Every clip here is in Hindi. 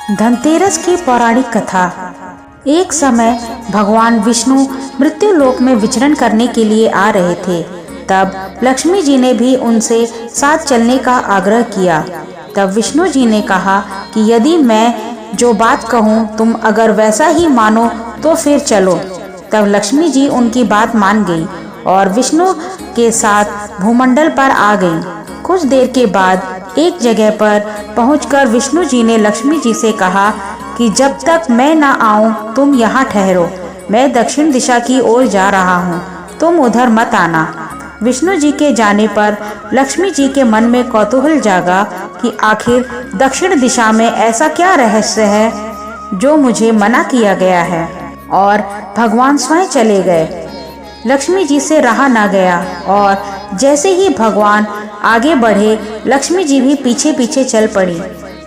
धनतेरस की पौराणिक कथा। एक समय भगवान विष्णु मृत्यु लोक में विचरण करने के लिए आ रहे थे। तब लक्ष्मी जी ने भी उनसे साथ चलने का आग्रह किया। तब विष्णु जी ने कहा कि यदि मैं जो बात कहूँ तुम अगर वैसा ही मानो तो फिर चलो। तब लक्ष्मी जी उनकी बात मान गई और विष्णु के साथ भूमंडल पर आ गई। कुछ देर के बाद एक जगह पर पहुंचकर विष्णु जी ने लक्ष्मी जी से कहा कि जब तक मैं न आऊं तुम यहाँ ठहरो, मैं दक्षिण दिशा की ओर जा रहा हूँ, तुम उधर मत आना। विष्णु जी के जाने पर लक्ष्मी जी के मन में कौतूहल जागा कि आखिर दक्षिण दिशा में ऐसा क्या रहस्य है जो मुझे मना किया गया है, और भगवान स्वयं चले गए। लक्ष्मी जी से रहा न गया और जैसे ही भगवान आगे बढ़े लक्ष्मी जी भी पीछे पीछे चल पड़ी।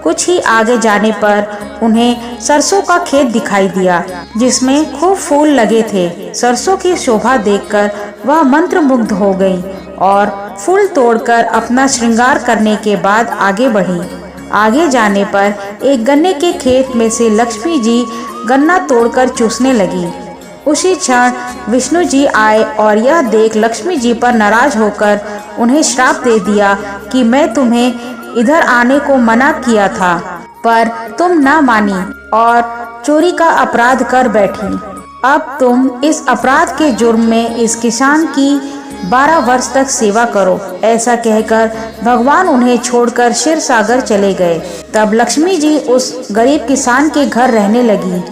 कुछ ही आगे जाने पर उन्हें सरसों का खेत दिखाई दिया जिसमें खूब फूल लगे थे। सरसों की शोभा देखकर वह मंत्रमुग्ध हो गई और फूल तोड़कर अपना श्रृंगार करने के बाद आगे बढ़ी। आगे जाने पर एक गन्ने के खेत में से लक्ष्मी जी गन्ना तोड़कर चूसने लगी। उसी क्षण विष्णु जी आए और यह देख लक्ष्मी जी पर नाराज होकर उन्हें श्राप दे दिया कि मैं तुम्हें इधर आने को मना किया था, पर तुम न मानी और चोरी का अपराध कर बैठी। अब तुम इस अपराध के जुर्म में इस किसान की 12 वर्ष तक सेवा करो। ऐसा कहकर भगवान उन्हें छोड़कर क्षीर सागर चले गए। तब लक्ष्मी जी उस गरीब किसान के घर रहने लगी।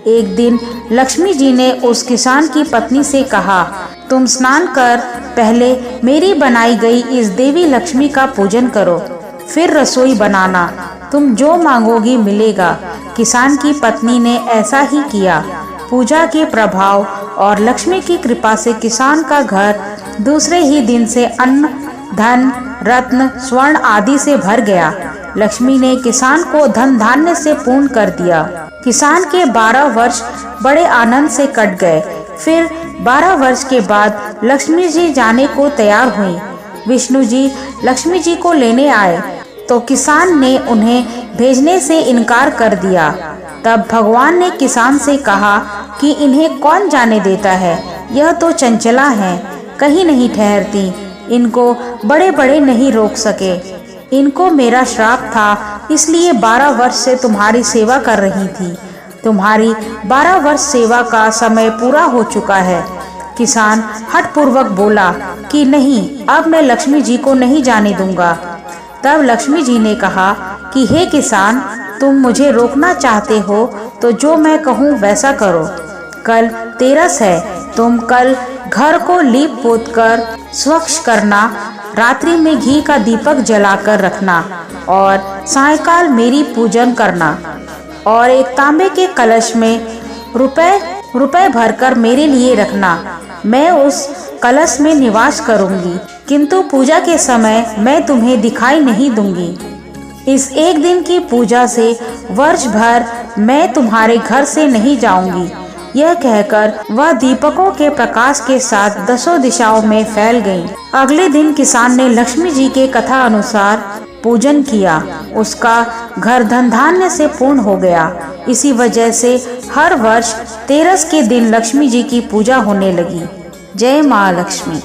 एक दिन लक्ष्मी जी ने उस किसान की पत्नी से कहा, तुम स्नान कर पहले मेरी बनाई गई इस देवी लक्ष्मी का पूजन करो, फिर रसोई बनाना, तुम जो मांगोगी मिलेगा। किसान की पत्नी ने ऐसा ही किया। पूजा के प्रभाव और लक्ष्मी की कृपा से किसान का घर दूसरे ही दिन से अन्न, धन, रत्न, स्वर्ण आदि से भर गया। लक्ष्मी ने किसान को धन धान्य से पूर्ण कर दिया। किसान के 12 वर्ष बड़े आनंद से कट गए। फिर 12 वर्ष के बाद लक्ष्मी जी जाने को तैयार हुई। विष्णु जी लक्ष्मी जी को लेने आए तो किसान ने उन्हें भेजने से इनकार कर दिया। तब भगवान ने किसान से कहा कि इन्हें कौन जाने देता है, यह तो चंचला हैं, कहीं नहीं ठहरती, इनको बड़े बड़े नहीं रोक सके। इनको मेरा श्राप था, इसलिए 12 वर्ष से तुम्हारी सेवा कर रही थी। तुम्हारी 12 वर्ष सेवा का समय पूरा हो चुका है। किसान हठपूर्वक बोला कि नहीं, अब मैं लक्ष्मी जी को नहीं जाने दूंगा। तब लक्ष्मी जी ने कहा कि हे किसान, तुम मुझे रोकना चाहते हो तो जो मैं कहूँ वैसा करो। कल तेरस है, तुम कल घर को लीप पोत कर स्वच्छ करना, रात्रि में घी का दीपक जलाकर रखना और सायंकाल मेरी पूजन करना, और एक तांबे के कलश में रुपए भरकर मेरे लिए रखना। मैं उस कलश में निवास करूंगी, किंतु पूजा के समय मैं तुम्हें दिखाई नहीं दूंगी। इस एक दिन की पूजा से वर्ष भर मैं तुम्हारे घर से नहीं जाऊंगी। यह कहकर वह दीपकों के प्रकाश के साथ 10 दिशाओं में फैल गई। अगले दिन किसान ने लक्ष्मी जी के कथा अनुसार पूजन किया। उसका घर धन धान्य से पूर्ण हो गया। इसी वजह से हर वर्ष तेरस के दिन लक्ष्मी जी की पूजा होने लगी। जय माँ लक्ष्मी।